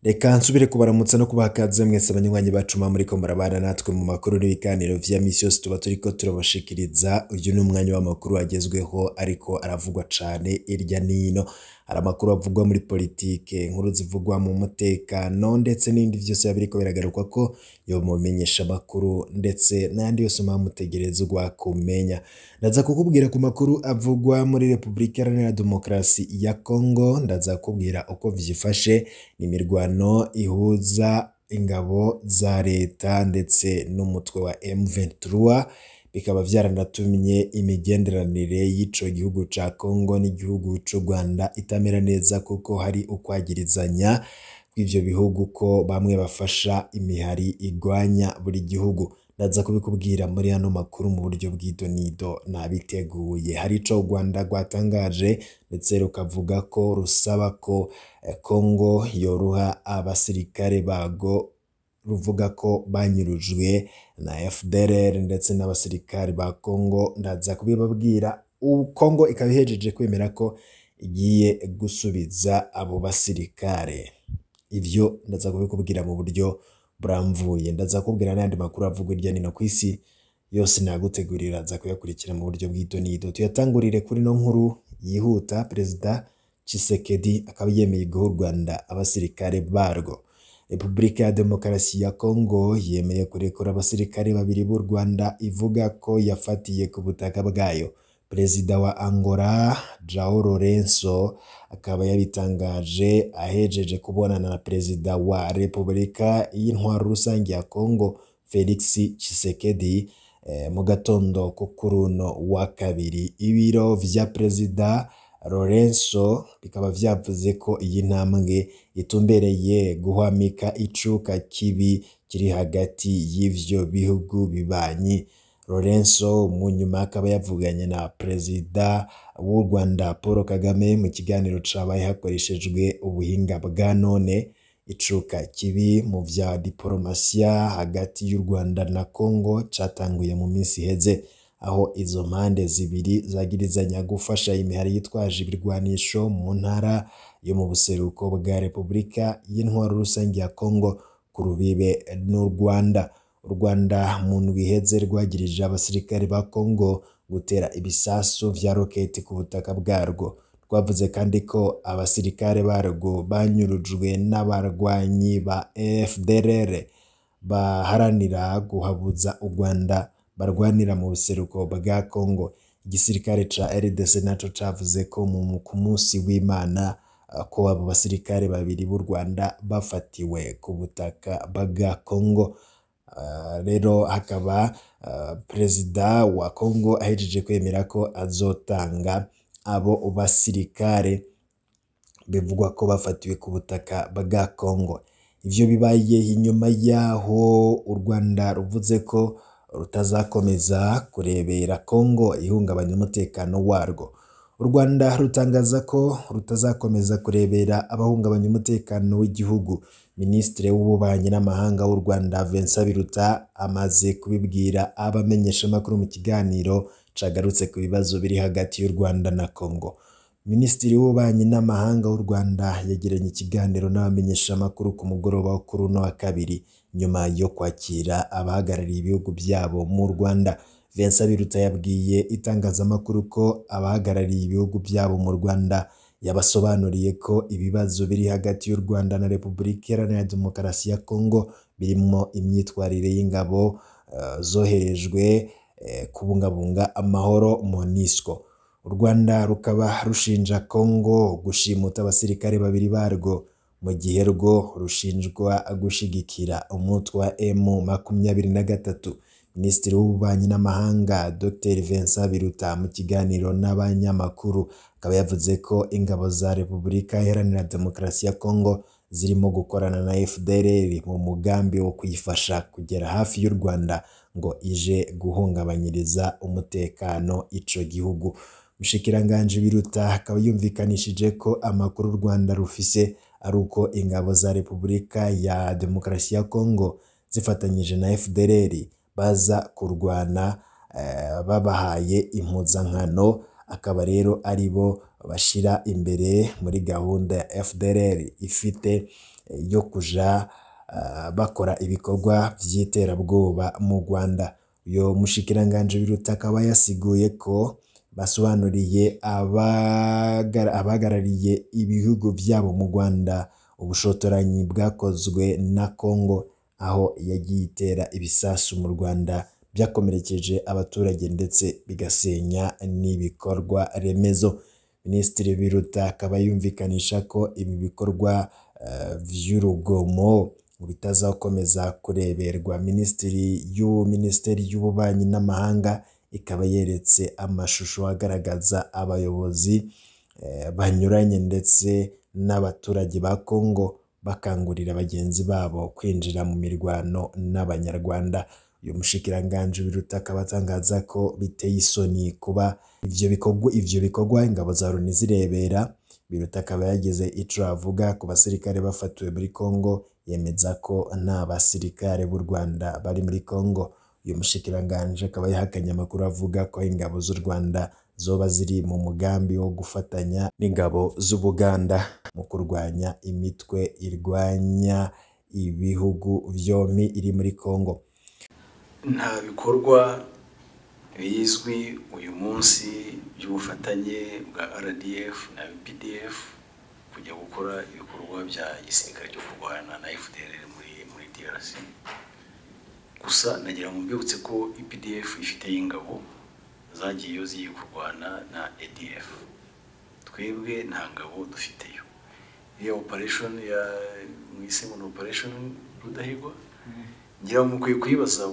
Reka nsubire kubaramutsa no kubakaze mwese abanywanyi bacu muriko murabana natwe mu makuru n'ibiganiro vya misi yose tuba turiko turabashikiriza. Uyu ni umwanya w'amakuru agezweho ariko aravugwa cane irya nino. Hari amakuru avugwa muri politike, inkuru zivugwa mu mutekano ndetse n'ibindi vyose biba biriko biragaruka ko yo mumenyesha amakuru ndetse n'ayandi yose mutegerezwa kumenya. Ndaza kukubwira ku makuru avugwa muri Republika Iharanira Demokarasi ya Kongo, ndaza kukubwira uko vyifashe n'imirwano ihuza ingabo za leta ndetse n'umutwe wa M23, bikaba vyaranatumye imigenderanire y'ico gihugu ca Kongo n'igihugu c'u Rwanda itamera neza kuko hari ukwagirizanya kw'ivyo bihugu ko bamwe bafasha imihari igwanya buri gihugu. Ndaza kubikubwira muri hano makuru mu buryo bw'idonido nabiteguye. Hari ico u Rwanda rwatangaje ndetse rukavuga ko rusaba ko Kongo yoruha abasirikare bago, ruvuga ko banyurujwe na FDLR ndetse n'abasirikare ba Kongo. Ndaza kubibabwira. Kongo ikaba ihejeje kwemera ko igiye gusubiza abo basirikare. Ivyo ndaza kubikubwira mu buryo buramvuye. Ndaza kubwira n'andi makuru avugwa irya nino kw'isi yose nagutegurira, nza kuyakurikira mu buryo bw'idonido. Tuyatangurire kuri no nkuru yihuta. Perezida Tshisekedi akaba yemeye guha u Rwanda abasirikare barwo. Republika ya Demokarasi ya Kongo yemeye kurekura abasirikare babiri b'u Rwanda ivuga ko yafatiye ku butaka bwayo. Perezida wa Angola Joao Lourenço akaba yabitangaje ahejeje kubonana na perezida wa Republika y'intwaro rusange ya Kongo Felix Tshisekedi mu gatondo ko kuri uno wa kabiri. Ibiro vya perezida Lourenço bikaba vyavuze ko iyi ntambwe itumbereye guhwamika icuka kibi kiri hagati y'ivyo bihugu bibanyi. Lourenço mu nyuma akaba yavuganye na perezida w'u Rwanda Paul Kagame mu kiganiro cabaye hakoreshejwe ubuhinga bwa none. Icuka kibi mu vya diplomasiya hagati y'u Rwanda na Kongo catanguye mu minsi iheze, aho izo mpande zibiri zagirizanya gufasha imihari yitwaje ibirwanisho mu ntara yo mu buseruko bwa Republika y'intwaro rusange ya Kongo ku rubibe n'u Rwanda. U Rwanda mu ndwi iheze rwagirije abasirikare ba Kongo gutera ibisasu vya roketi ku butaka bwarwo. Rwavuze kandi ko abasirikare barwo banyurujwe n'abarwanyi ba FDLR baharanira guhabuza u Rwanda barwanira mu buseruko bwa Kongo. Igisirikare ca RDC naco cavuze ko ku munsi w'Imana ko abo basirikare babiri b'u Rwanda bafatiwe ku butaka bwa Kongo. Rero hakaba perezida wa Kongo ahejeje kwemera ko azotanga abo basirikare bivugwa ko bafatiwe ku butaka bwa Kongo. Ivyo bibaye inyuma yaho u Rwanda ruvuze ko rutazakomeza kurebera Kongo ihungabanya umutekano warwo. U Rwanda rutangaza ko rutazakomeza kurebera abahungabanya umutekano w'igihugu. Minisitiri w'ububanyi n'amahanga w'u Rwanda Vincent Biruta amaze kubibwira abamenyesha makuru mu kiganiro cagarutse ku bibazo biri hagati y'u Rwanda na Kongo. Minisitiri w'ububanyi n'amahanga w'u Rwanda yagiranye ikiganiro n'abamenyesha makuru ku mugoroba wo kuri uno wa kabiri nyuma yo kwakira abahagarariye ibihugu byabo mu Rwanda. Vincent Biruta yabwiye itangazamakuru ko abahagarariye ibihugu byabo mu Rwanda yabasobanuriye ko ibibazo biri hagati y'u Rwanda na Republika Iharanira Demokarasi ya Kongo birimo imyitwarire y'ingabo zoherejwe kubungabunga amahoro MONUSCO. U Rwanda rukaba rushinja Kongo gushimuta abasirikare babiri barwo mu gihe rwo rushinjwa gushigikira umutwe wa M23. Minisitiri w'ububanyi n'amahanga Dr Vincent Biruta mu kiganiro n'abanyamakuru akaba yavuze ko ingabo za Republika Iharanira Demokarasi ya Kongo zirimo gukorana na FDLR mu mugambi wo kuyifasha kugera hafi y'u Rwanda ngo ije guhungabanyiriza umutekano ico gihugu. Mushikiranganje Biruta akaba yumvikanishije ko amakuru u Rwanda rufise ari uko ingabo za Republika ya Demokarasi ya Kongo zifatanyije na FDLR baza kurwana babahaye impuzankano, akaba rero aribo bashira imbere muri gahunda ya FDLR ifite yo kuja bakora ibikorwa vy'iterabwoba mu Rwanda. Uyo mushikiranganje Biruta akaba yasiguye ko basobanuriye abahagarariye ibihugu vyabo mu Rwanda ubushotoranyi bwakozwe na Congo, aho yagiye itera ibisasu mu Rwanda byakomerekeje abaturage ndetse bigasenya n'ibikorwa remezo. Minisitiri Biruta akaba yumvikanisha ko ibi bikorwa vy'urugomo bitazakomeza kureberwa. Minisiteri y'ububanyi n'amahanga ikaba yeretse amashusho agaragaza abayobozi banyuranye ndetse n'abaturage ba Congo bakangurira bagenzi babo kwinjira mu mirwano n'abanyarwanda. Uyu mushikiranganje Biruta akaba atangaza ko biteye isoni kuba ivyo bikorwa ingabo za Loni zirebera. Biruta akaba yagize ico avuga ku basirikare bafatiwe muri Congo, yemeza ko nta basirikare b'u Rwanda bari muri Congo. Uyu mushikiranganje akaba yahakanye amakuru avuga ko ingabo z'u Rwanda zoba ziri mu mugambi wo gufatanya n'ingabo z'Ubuganda mu kurwanya imitwe irwanya ibihugu vyompi iri muri Congo. Nta bikorwa bizwi uyu munsi by'ubufatanye bwa RDF na UPDF kujya gukora ibikorwa bya gisirikare cyo kurwana na FDLR muri DRC. Gusa nagira ngo mbibutse ko UPDF ifite ingabo zagiyeyo zigiye kurwana na ADF. Twebwe nta ngabo dufiteyo. Iyo operation ya mwise mu operation Rudahigwa ngira ngo mukwiye kwibaza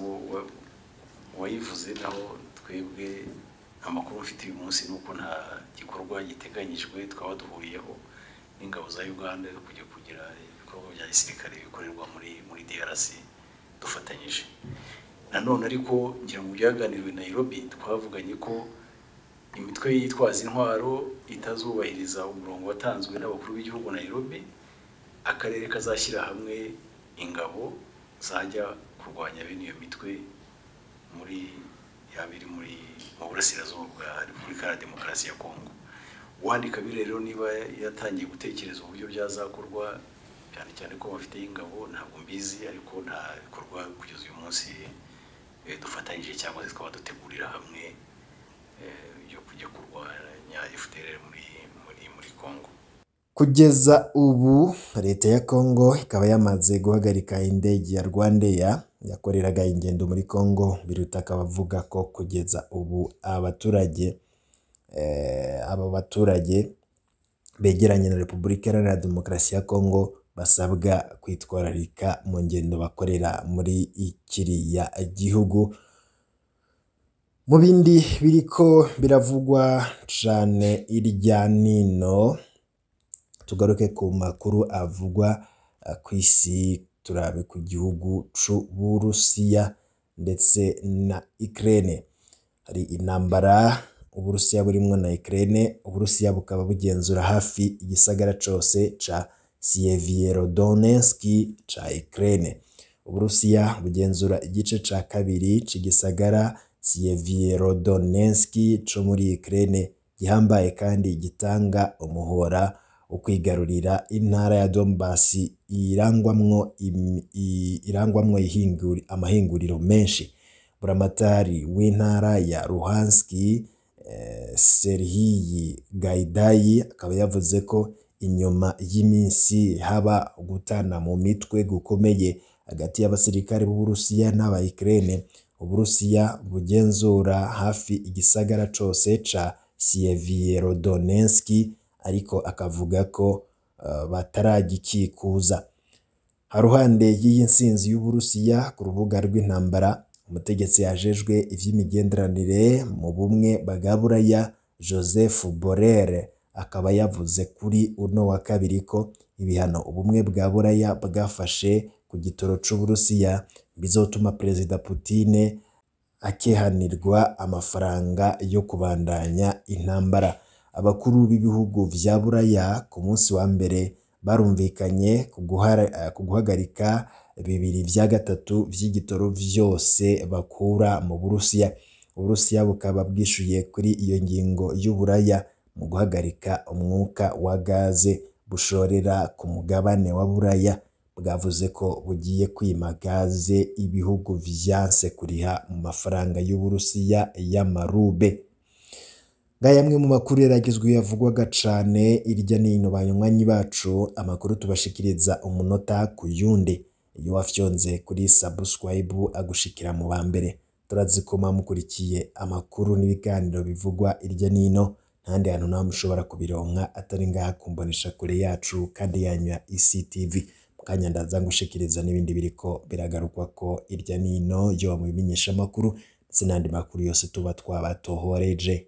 wayivuze naho twebwe amakuru mfite uyu munsi nuko nta gikorwa giteganyijwe twaba duhuriyeho n'ingabo za Uganda yo kujya kugira ibikorwa bya gisirikare bikorerwa muri DRC dufatanyije. Nanone ariko ngira ngo byaganiriwe Nairobi twavuganye ko imitwe yitwaza intwaro itazubahiriza umurongo watanzwe n'abakuru b'igihugu Nairobi, akarere kazashyira hamwe ingabo zajya kurwanya bene iyo mitwe muri mu burasirazuba bwa Repubulika ya Demokarasi ya Kongo. Uwandika rero niba yatangiye gutekereza uburyo byazakorwa, cyane cyane ko bafite ingabo, ntabwo mbizi, ariko nta bikorwa kugeza uyu munsi dufatanyije cyangwa se twaba dutegurira hamwe yo kujya kurwanya FDLR muri Kongo. Kugeza ubu leta ya Congo ikaba yamaze guhagarika indege ya Rwandair yakoreraga ingendo muri Congo. Biruta akaba avuga ko kugeza ubu abaturage begeranye na Repubulika Iharanira Demokarasi ya Congo basabwa kwitwararika mu ngendo bakorera muri kiriya gihugu. Mu bindi biriko biravugwa cane irya nino, tugaruke ku makuru avugwa kw'isi, turabe ku gihugu c'Uburusiya ndetse na Ukraine. Hari intambara Uburusiya burimwo na Ukraine. Uburusiya bukaba bugenzura hafi igisagara cose ca Sievierodonetsk ca Ukraine. Uburusiya bugenzura igice ca kabiri c'igisagara Sievierodonetsk co muri Ukraine, gihambaye kandi gitanga umuhora ukwigarurira intara ya Donbass irangwamwo amahinguriro menshi. Buramatari w'intara ya Luhansk Serhiy Gaidai akaba yavuze ko inyuma y'iminsi haba gutana mu mitwe gukomeye hagati y'abasirikare b'Uburusiya n'aba Ukraine, Uburusiya bugenzura hafi igisagara cose ca Sievierodonetsk, ariko akavuga ko bataragikikuza. Haruhande y'iyi nsinzi y'Uburusiya ku rubuga rw'intambara, umutegetsi yajejwe ivy'imigenderanire mu bumwe bwa Buraya Joseph Borrell akaba yavuze kuri uno wa kabiri ko ibihano ubumwe bwa Buraya bwafashe ku gitoro c'Uburusiya bizotuma Perezida Putin akehanirwa amafaranga yo kubandanya intambara. Abakuru b'ibihugu vya Buraya ku munsi wa mbere barumvikanye ku guhagarika 2/3 vy'igitoro vyose bakura mu Burusiya. Uburusiya bukaba bwishuye kuri iyo ngingo y'Uburaya mu guhagarika umwuka wa gaze bushorera ku mugabane wa Buraya. bwavuze ko bugiye kwima gaze ibihugu vyanse kuriha mu mafaranga y'Uburusiya y'amarube. Ngaya amwe mu makuru yaragizwe yavugwaga cane irya nino banywanyi bacu, amakuru tubashikiriza umunota ku yundi. Iyo wafyonze kuri subscribe agushikira mu bambere. Turazikoma mukurikiye amakuru n'ibiganiro bivugwa irya nino, ntandi hantu naho mushobora kubironka atari ngaha kumbonesha kure yacu kandi yanywa ICTV. Mukanya ndaza ngushikiriza n'ibindi biriko biragarukwa ko irya nino yo mu bimenyesha makuru ndetse n'andi makuru yose tuba twabatohoreje.